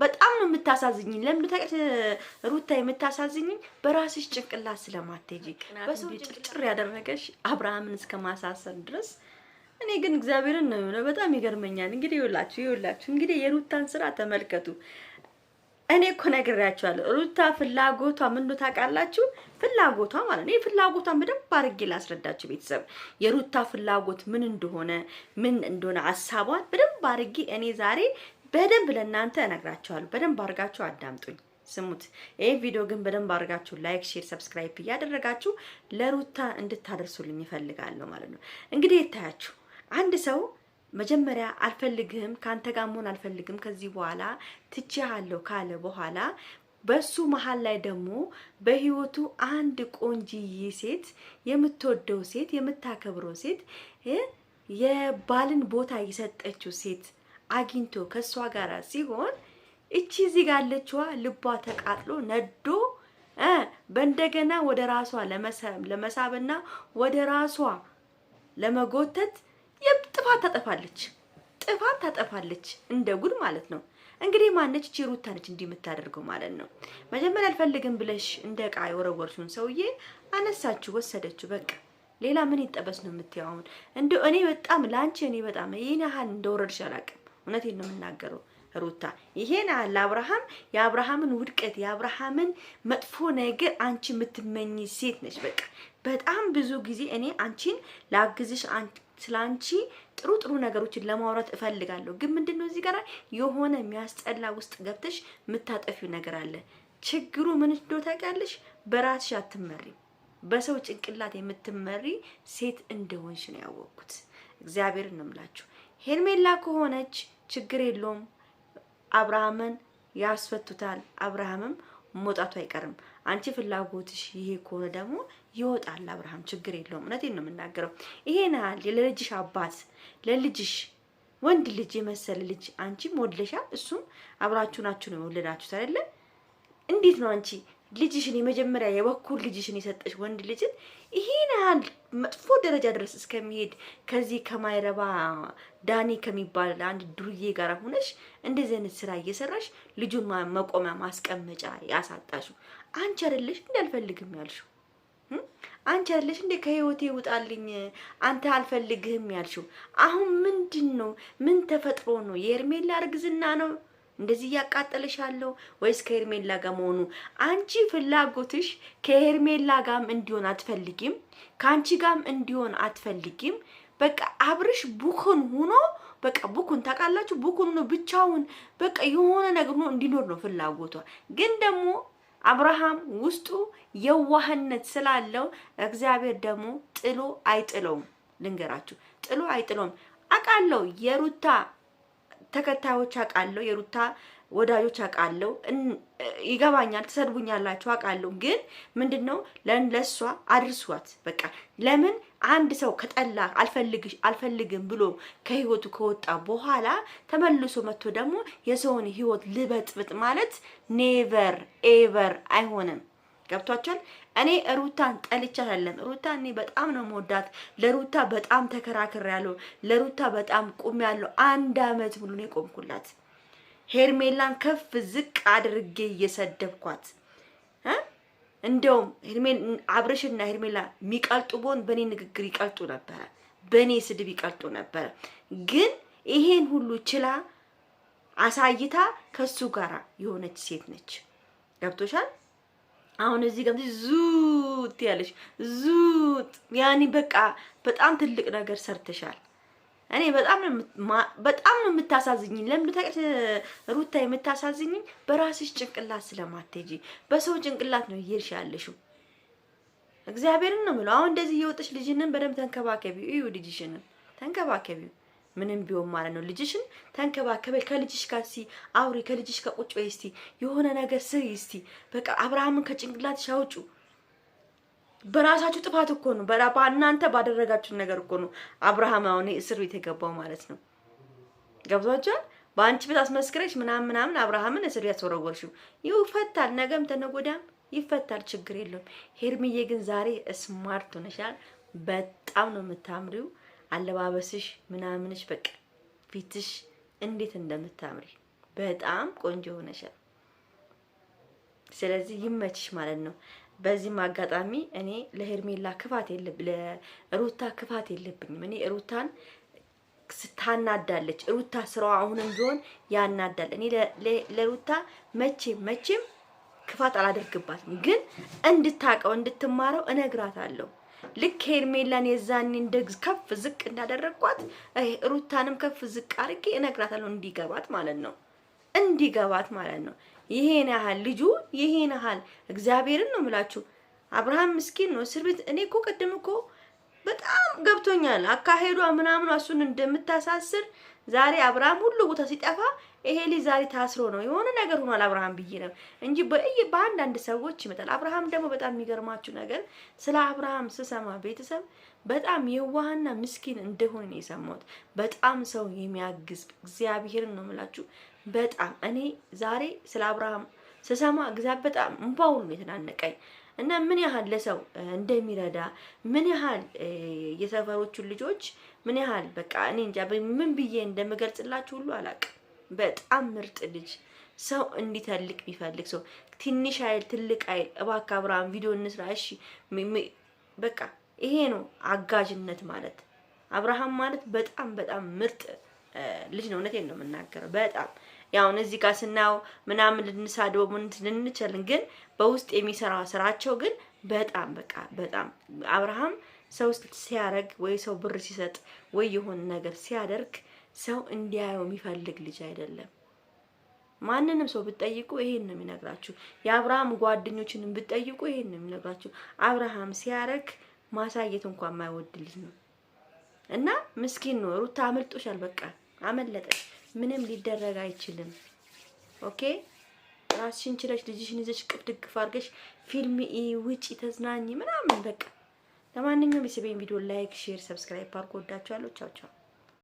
በጣም ነው የምታሳዝኝኝ። ለምን ታውቂያለሽ ሩታ የምታሳዝኝኝ በራስሽ ጭንቅላት ስለማትሄጂ በሰው ጭርጭር ያደረገሽ አብርሃምን እስከማሳሰር ድረስ። እኔ ግን እግዚአብሔርን ነው በጣም ይገርመኛል። እንግዲህ ይኸውላችሁ እንግዲህ የሩታን ስራ ተመልከቱ። እኔ እኮ ነግሬያችኋለሁ። ሩታ ፍላጎቷ ምን እንደሆነ ታውቃላችሁ? ፍላጎቷ ማለት ነው። ፍላጎቷን በደንብ አድርጌ ላስረዳችሁ ቤተሰብ። የሩታ ፍላጎት ምን እንደሆነ ሐሳቧን በደንብ አድርጌ እኔ ዛሬ በደንብ ለእናንተ እነግራችኋለሁ። በደንብ አድርጋችሁ አዳምጡኝ፣ ስሙት። ይሄ ቪዲዮ ግን በደንብ አድርጋችሁ ላይክ፣ ሼር፣ ሰብስክራይብ እያደረጋችሁ ለሩታ እንድታደርሱልኝ እፈልጋለሁ ማለት ነው። እንግዲህ ይታያችሁ አንድ ሰው መጀመሪያ አልፈልግህም፣ ካንተ ጋር መሆን አልፈልግም፣ ከዚህ በኋላ ትቼሃለሁ ካለ በኋላ በሱ መሃል ላይ ደግሞ በህይወቱ አንድ ቆንጂዬ ሴት፣ የምትወደው ሴት፣ የምታከብረው ሴት፣ የባልን ቦታ የሰጠችው ሴት አግኝቶ ከሷ ጋር ሲሆን እቺ እዚህ ጋር ያለችዋ ልቧ ተቃጥሎ ነዶ በእንደገና ወደ ራሷ ለመሳብና ወደ ራሷ ለመጎተት ጥፋት ታጠፋለች እንደ ጉድ ማለት ነው። እንግዲህ ማነች እቺ ሩታ ነች እንዲህ የምታደርገው ማለት ነው። መጀመሪያ አልፈልግም ብለሽ እንደ ዕቃ የወረወርሽውን ሰውዬ አነሳችሁ ወሰደችው። በቃ ሌላ ምን ይጠበስ ነው የምትያው? እንደው እኔ በጣም ላንቺ እኔ በጣም ይሄን ያህል እንደወረድሽ አላውቅም። እውነቴን ነው የምናገረው ሩታ። ይሄን ያህል ለአብርሃም የአብርሃምን ውድቀት የአብርሃምን መጥፎ ነገር አንቺ የምትመኝ ሴት ነች። በቃ በጣም ብዙ ጊዜ እኔ አንቺን ላግዝሽ ስላንቺ ጥሩ ነገሮችን ለማውራት እፈልጋለሁ። ግን ምንድነው እዚህ ጋር የሆነ የሚያስጠላ ውስጥ ገብተሽ የምታጠፊው ነገር አለ። ችግሩ ምን እንደሆነ ታውቂያለሽ? በራስሽ አትመሪ፣ በሰው ጭንቅላት የምትመሪ ሴት እንደሆንሽ ነው ያወቅኩት። እግዚአብሔርን ነው የምላችሁ። ሄርሜላ ከሆነች ችግር የለውም፣ አብርሃምን ያስፈቱታል። አብርሃምም መውጣቱ አይቀርም። አንቺ ፍላጎትሽ ይሄ ከሆነ ደግሞ ይወጣል አብርሃም፣ ችግር የለውም። እውነቴን ነው የምናገረው። ይሄን ያህል ለልጅሽ አባት ለልጅሽ ወንድ ልጅ የመሰለ ልጅ አንቺም ወልደሻል፣ እሱም አብራችሁ ናችሁ ነው የወለዳችሁት አይደለ? እንዴት ነው አንቺ ልጅሽን የመጀመሪያ የበኩር ልጅሽን የሰጠሽ ወንድ ልጅን ይሄን ያህል መጥፎ ደረጃ ድረስ እስከሚሄድ ከዚህ ከማይረባ ዳኒ ከሚባል አንድ ዱርዬ ጋር ሆነሽ እንደዚህ አይነት ስራ እየሰራሽ ልጁን መቆሚያ ማስቀመጫ ያሳጣሽው አንቺ አይደለሽ? እንዳልፈልግም ያልሽው አንቺ አይደለሽ እንዴ? ከህይወቴ ውጣልኝ አንተ አልፈልግህም ያልሽው አሁን ምንድነው? ምን ተፈጥሮ ነው? የሄርሜላ እርግዝና ነው እንደዚህ ያቃጠለሻለው ወይስ ከሄርሜላ ጋር መሆኑ? አንቺ ፍላጎትሽ ከሄርሜላ ጋርም እንዲሆን አትፈልጊም፣ ካንቺ ጋርም እንዲሆን አትፈልጊም። በቃ አብርሽ ቡኩን ሆኖ በቃ ቡኩን ታውቃላችሁ፣ ቡኩን ሆኖ ብቻውን በቃ የሆነ ነገር ሆኖ እንዲኖር ነው ፍላጎቷ። ግን ደግሞ አብርሃም ውስጡ የዋህነት ስላለው እግዚአብሔር ደግሞ ጥሎ አይጥለውም። ልንገራችሁ፣ ጥሎ አይጥለውም። አውቃለሁ የሩታ ተከታዮች አውቃለሁ፣ የሩታ ወዳጆች አውቃለሁ፣ ይገባኛል፣ ተሰድቡኛላችሁ አውቃለሁ። ግን ምንድነው ለሷ አድርሷት። በቃ ለምን አንድ ሰው ከጠላ አልፈልግም ብሎ ከህይወቱ ከወጣ በኋላ ተመልሶ መጥቶ ደግሞ የሰውን ህይወት ልበጥብጥ ማለት ኔቨር ኤቨር አይሆንም። ገብቷችኋል? እኔ ሩታን ጠልቻት አይደለም። ሩታ እኔ በጣም ነው የምወዳት። ለሩታ በጣም ተከራክሬያለሁ። ለሩታ በጣም ቁሜያለሁ። 1 አመት ሙሉ ነው የቆምኩላት። ሄርሜላን ከፍ ዝቅ አድርጌ እየሰደብኳት እንደውም አብርሽና ሄርሜላ የሚቀልጡ ቦን በኔ ንግግር ይቀልጡ ነበር፣ በኔ ስድብ ይቀልጡ ነበር። ግን ይሄን ሁሉ ችላ አሳይታ ከሱ ጋራ የሆነች ሴት ነች። ገብቶሻል? አሁን እዚህ ጋር ዙት ያለሽ ዙት ያኒ በቃ በጣም ትልቅ ነገር ሰርተሻል። እኔ በጣም ነው የምታሳዝኝኝ። ለምን ታውቂያለሽ ሩታ የምታሳዝኝኝ በራስሽ ጭንቅላት ስለማትሄጂ በሰው ጭንቅላት ነው እየሄድሽ ያለሽው። እግዚአብሔርን ነው የምለው። አሁን እንደዚህ እየወጣሽ ልጅንን በደንብ ተንከባከቢው። እዩ ልጅሽን ተንከባከቢው። ምንም ቢሆን ማለት ነው ልጅሽን ተንከባከበ። ከልጅሽ ጋር እስቲ አውሪ፣ ከልጅሽ ጋር ቁጭ በይ እስቲ፣ የሆነ ነገር ስሪ እስቲ። በቃ አብርሃምን ከጭንቅላትሽ አውጩ። በራሳችሁ ጥፋት እኮ ነው፣ በእናንተ ባደረጋችሁ ነገር እኮ ነው አብርሃም አሁን እስር ቤት የገባው ማለት ነው። ገብቷችኋል? በአንቺ ቤት አስመስክረሽ ምናምን አብርሃምን እስር ቤት ያስወረወርሽው ይፈታል፣ ነገም ተነጎዳም ይፈታል፣ ችግር የለውም። ሄርሚዬ ግን ዛሬ ስማርት ሆነሻል። በጣም ነው የምታምሪው። አለባበስሽ ምናምንሽ በቃ ፊትሽ እንዴት እንደምታምሪ በጣም ቆንጆ ሆነሻል። ስለዚህ ይመችሽ ማለት ነው። በዚህም አጋጣሚ እኔ ለሄርሜላ ክፋት ለሩታ ክፋት የለብኝም። እኔ ሩታን ስታናዳለች ሩታ ስራዋ አሁንም ቢሆን ያናዳል። እኔ ለሩታ መቼም ክፋት አላደርግባትም፣ ግን እንድታቀው እንድትማረው እነግራታለሁ። ልክ ሄርሜላን የዛኔ እንደግ ከፍ ዝቅ እንዳደረግኳት ሩታንም ከፍ ዝቅ አድርጌ እነግራታለሁ፣ እንዲገባት ማለት ነው። ይሄን ያህል ልጁ ይሄን ያህል እግዚአብሔርን ነው የምላችሁ። አብርሃም ምስኪን ነው እስር ቤት። እኔ እኮ ቅድም እኮ በጣም ገብቶኛል አካሄዷ ምናምን እሱን እንደምታሳስር። ዛሬ አብርሃም ሁሉ ቦታ ሲጠፋ ይሄ ልጅ ዛሬ ታስሮ ነው የሆነ ነገር ሆኗል አብርሃም ብዬ ነው እንጂ በአንዳንድ ሰዎች ይመጣል። አብርሃም ደግሞ በጣም የሚገርማችሁ ነገር ስለ አብርሃም ስሰማ ቤተሰብ በጣም የዋህና ምስኪን እንደሆነ ነው የሰማሁት። በጣም ሰው የሚያግዝ እግዚአብሔርን ነው የምላችሁ። በጣም እኔ ዛሬ ስለ አብርሃም ስሰማ እግዚአብሔር በጣም እንባውን ነው የተናነቀኝ እና ምን ያህል ለሰው እንደሚረዳ ምን ያህል የሰፈሮቹን ልጆች ምን ያህል በቃ እኔ እንጃ ምን ብዬ እንደምገልጽላችሁ ሁሉ አላውቅም። በጣም ምርጥ ልጅ፣ ሰው እንዲተልቅ ቢፈልግ ሰው ትንሽ አይል ትልቅ አይል እባክህ አብርሃም ቪዲዮ እንስራ እሺ፣ በቃ ይሄ ነው አጋዥነት ማለት። አብርሃም ማለት በጣም ምርጥ ልጅ ነው። እውነቴን ነው የምናገረው። በጣም ያው እዚህ ጋር ስናው ምናምን ልንሳደው ምን ልንችልን፣ ግን በውስጥ የሚሰራው ስራቸው ግን በጣም አብርሃም ሰው ሲያረግ ወይ ሰው ብር ሲሰጥ ወይ የሆነ ነገር ሲያደርግ ሰው እንዲያየው የሚፈልግ ልጅ አይደለም። ማንንም ሰው ብትጠይቁ ይሄን ነው የሚነግራችሁ። የአብርሃም ጓደኞችንም ብትጠይቁ ይሄን ነው የሚነግራችሁ። አብርሃም ሲያረግ ማሳየት እንኳን የማይወድ ልጅ ነው እና ምስኪን ነው። ሩታ አመልጦሻል፣ በቃ አመለጠሽ። ምንም ሊደረግ አይችልም። ኦኬ ራስሽን ችለሽ ልጅሽን ይዘሽ ቅፍ ድግፍ አድርገሽ ፊልም ውጪ ተዝናኝ ምናምን በቃ። ለማንኛውም የሰቤን ቪዲዮ ላይክ፣ ሼር፣ ሰብስክራይብ አድርጉ። ወዳችኋለሁ። ቻው ቻው።